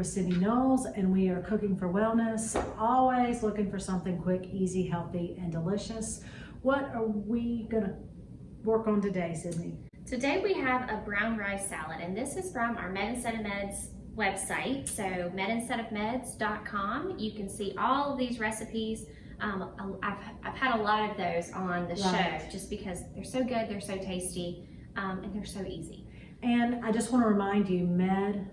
with Cindy Knowles, and we are cooking for wellness, always looking for something quick, easy, healthy, and delicious. What are we gonna work on today, Sydney? Today we have a brown rice salad, and this is from our Med Instead of Meds website. So medinsteadofmeds.com. You can see all of these recipes. I've had a lot of those on the show just because they're so good, they're so tasty, and they're so easy. And I just want to remind you, med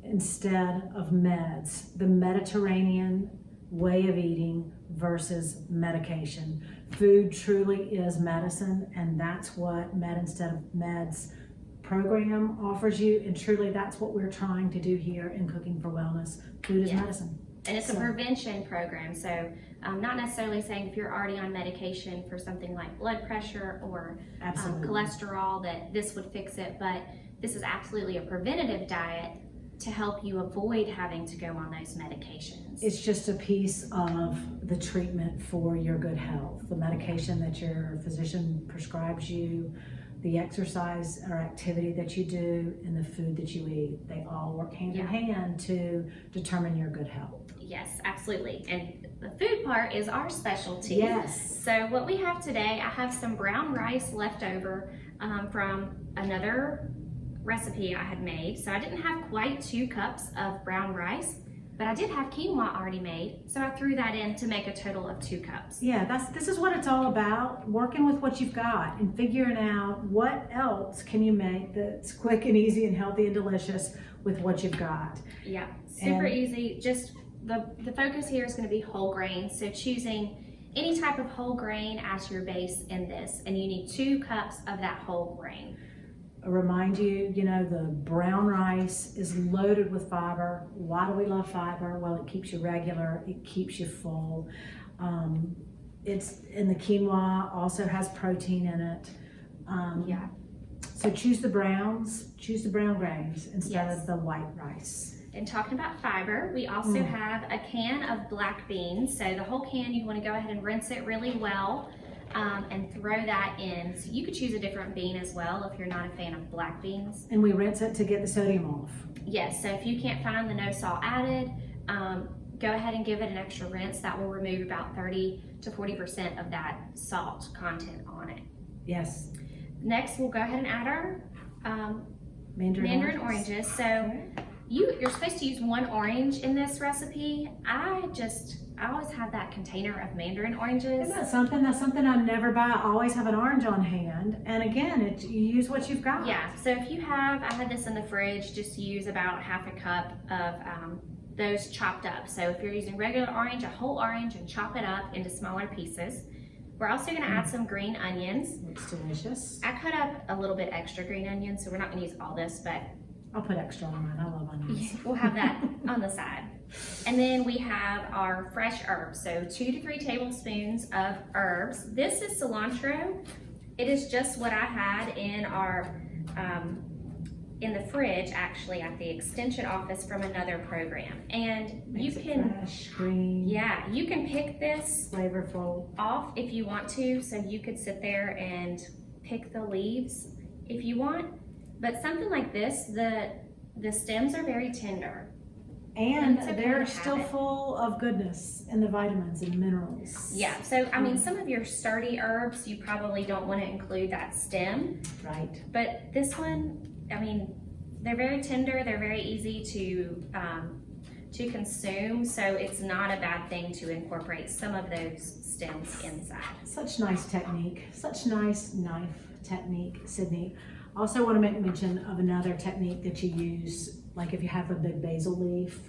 instead of meds, the Mediterranean way of eating versus medication. Food truly is medicine, and that's what Med Instead of Meds program offers you, and truly that's what we're trying to do here in Cooking for Wellness. Food is medicine. And it's a prevention program, so not necessarily saying if you're already on medication for something like blood pressure or cholesterol that this would fix it, but this is absolutely a preventative diet to help you avoid having to go on those medications. It's just a piece of the treatment for your good health. The medication that your physician prescribes you, the exercise or activity that you do, and the food that you eat, they all work hand in hand to determine your good health. Yes, absolutely. And the food part is our specialty. Yes. So what we have today, I have some brown rice left over from another recipe I had made. So I didn't have quite 2 cups of brown rice, but I did have quinoa already made, so I threw that in to make a total of 2 cups. Yeah, this is what it's all about, working with what you've got and figuring out what else can you make that's quick and easy and healthy and delicious with what you've got. Yeah, super easy. Just the focus here is going to be whole grains, so choosing any type of whole grain as your base in this, and you need 2 cups of that whole grain. I remind you, the brown rice is loaded with fiber. Why do we love fiber? Well, it keeps you regular, it keeps you full. It's in the quinoa, also has protein in it. So choose the brown grains instead of the white rice. And talking about fiber, we also have a can of black beans. So the whole can, you want to go ahead and rinse it really well. And throw that in. So you could choose a different bean as well if you're not a fan of black beans. And we rinse it to get the sodium off. Yes, so if you can't find the no salt added, go ahead and give it an extra rinse. That will remove about 30 to 40% of that salt content on it. Yes. Next, we'll go ahead and add our mandarin oranges. So you're supposed to use 1 orange in this recipe. I always have that container of mandarin oranges. Isn't that something? That's something I never buy. I always have an orange on hand. And again, you use what you've got. Yeah, so if you have, I had this in the fridge, just use about half a cup of those chopped up. So if you're using regular orange, a whole orange, and chop it up into smaller pieces. We're also gonna add some green onions. Looks delicious. I cut up a little bit extra green onions, so we're not gonna use all this, but I'll put extra on mine. I love onions. We'll have that on the side. And then we have our fresh herbs. So 2 to 3 tablespoons of herbs. This is cilantro. It is just what I had in our, in the fridge actually at the extension office from another program. And you can, fresh, green. Yeah, you can pick this flavorful off if you want to. So you could sit there and pick the leaves if you want. But something like this, the stems are very tender. And they're still full of goodness and the vitamins and minerals. Yeah, so I mean, some of your sturdy herbs, you probably don't want to include that stem. Right. But this one, I mean, they're very tender, they're very easy to consume, so it's not a bad thing to incorporate some of those stems inside. Such nice technique, such nice knife technique, Sydney. Also want to make mention of another technique that you use, like if you have a big basil leaf.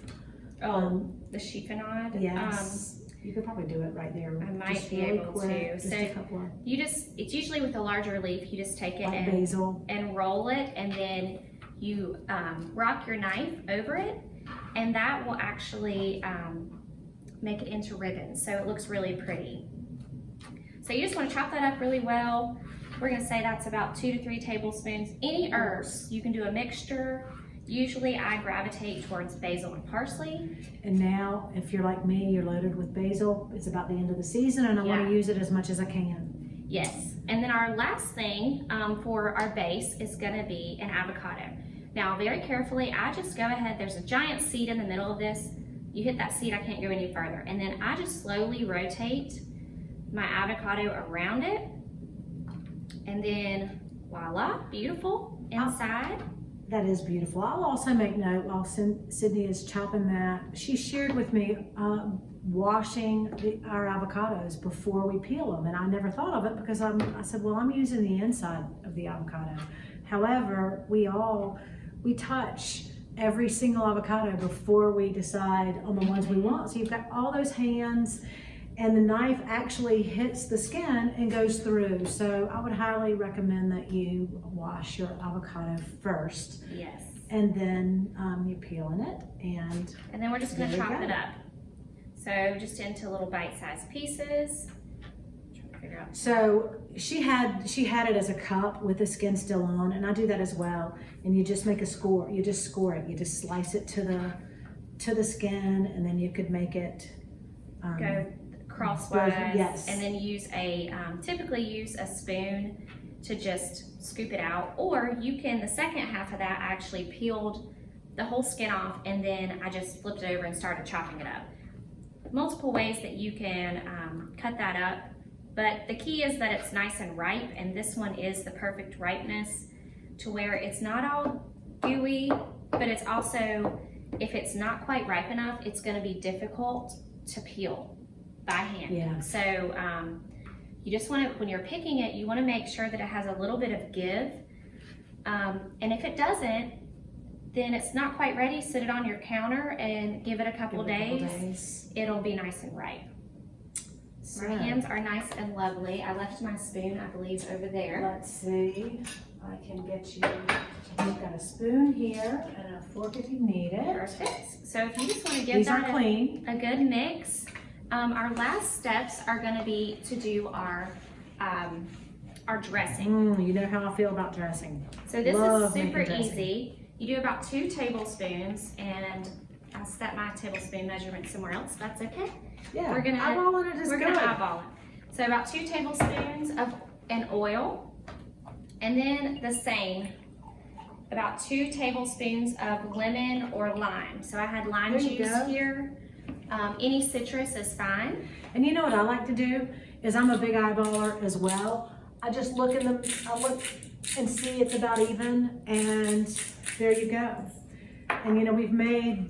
The chiffonade? Yes. You could probably do it right there. I might be able to. Just so a couple of, it's usually with a larger leaf, you just take it like basil, and roll it, and then you rock your knife over it, and that will actually make it into ribbons, so it looks really pretty. So you just want to chop that up really well. We're going to say that's about 2 to 3 tablespoons. Any herbs, you can do a mixture. Usually I gravitate towards basil and parsley. And now, if you're like me, you're loaded with basil. It's about the end of the season and I want to use it as much as I can. Yes, and then our last thing for our base is going to be an avocado. Now, very carefully, I just go ahead, there's a giant seed in the middle of this. You hit that seed, I can't go any further. And then I just slowly rotate my avocado around it. And then voila, beautiful inside. That is beautiful. I'll also make note while Sydney is chopping that, she shared with me washing our avocados before we peel them. And I never thought of it because I said, well, I'm using the inside of the avocado. However, we touch every single avocado before we decide on the ones we want. So you've got all those hands, and the knife actually hits the skin and goes through. So I would highly recommend that you wash your avocado first. Yes. And then you're peeling it, and then we're just gonna chop it up. So just into little bite-sized pieces. Trying to figure out. So she had it as a cup with the skin still on, and I do that as well. And you just make a score. You just score it. You just slice it to the skin, and then you could make it go crosswise. Yes. And then typically use a spoon to just scoop it out. Or you can, the second half of that, I actually peeled the whole skin off, and then I just flipped it over and started chopping it up. Multiple ways that you can cut that up, but the key is that it's nice and ripe, and this one is the perfect ripeness to where it's not all gooey, but it's also, if it's not quite ripe enough, it's going to be difficult to peel by hand. Yeah. So you just want to, when you're picking it, you want to make sure that it has a little bit of give, and if it doesn't, then it's not quite ready. Sit it on your counter and give it a couple days. It'll be nice and ripe. So my hands are nice and lovely. I left my spoon, I believe, over there. Let's see. I can get you. You've got a spoon here and a fork if you need it. Perfect. So if you just want to give These that are clean. a good mix, our last steps are going to be to do our dressing. You know how I feel about dressing. So this Love is super making dressing. easy. You do about 2 tablespoons, and I set my tablespoon measurement somewhere else. That's okay. Yeah, We're gonna eyeballing it is we're good. gonna eyeball it. So about 2 tablespoons of an oil, and then the same, about 2 tablespoons of lemon or lime. So I had lime There you juice go. here. Any citrus is fine. And you know what I like to do is I'm a big eyeballer as well. I just look in them. I look and see it's about even, and there you go. And you know, we've made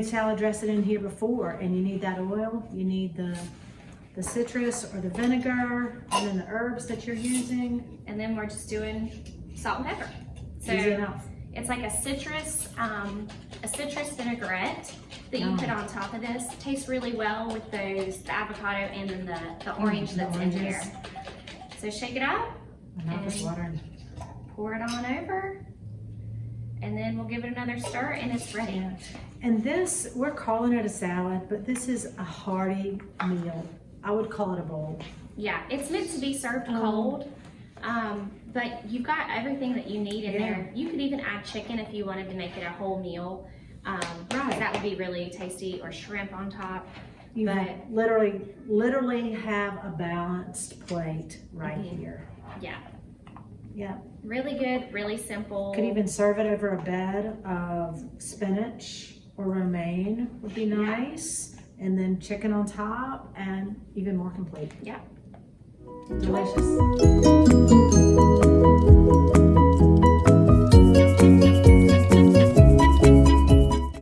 salad dressing in here before, and you need that oil, you need the citrus or the vinegar, and then the herbs that you're using. And then we're just doing salt and pepper. So Easy enough. it's like a citrus vinaigrette that you put on top of this. It tastes really well with the avocado and then the orange that's in here. So shake it up. My mouth is watering. Pour it on over, and then we'll give it another stir, and it's ready. Yeah. And this, we're calling it a salad, but this is a hearty meal. I would call it a bowl. Yeah, it's meant to be served cold, but you've got everything that you need in there. You could even add chicken if you wanted to make it a whole meal. Right. That would be really tasty, or shrimp on top. You But- literally have a balanced plate right here. Yeah, Yeah. really good, really simple. Could even serve it over a bed of spinach or romaine would be nice. And then chicken on top, and even more complete. Yeah. Delicious.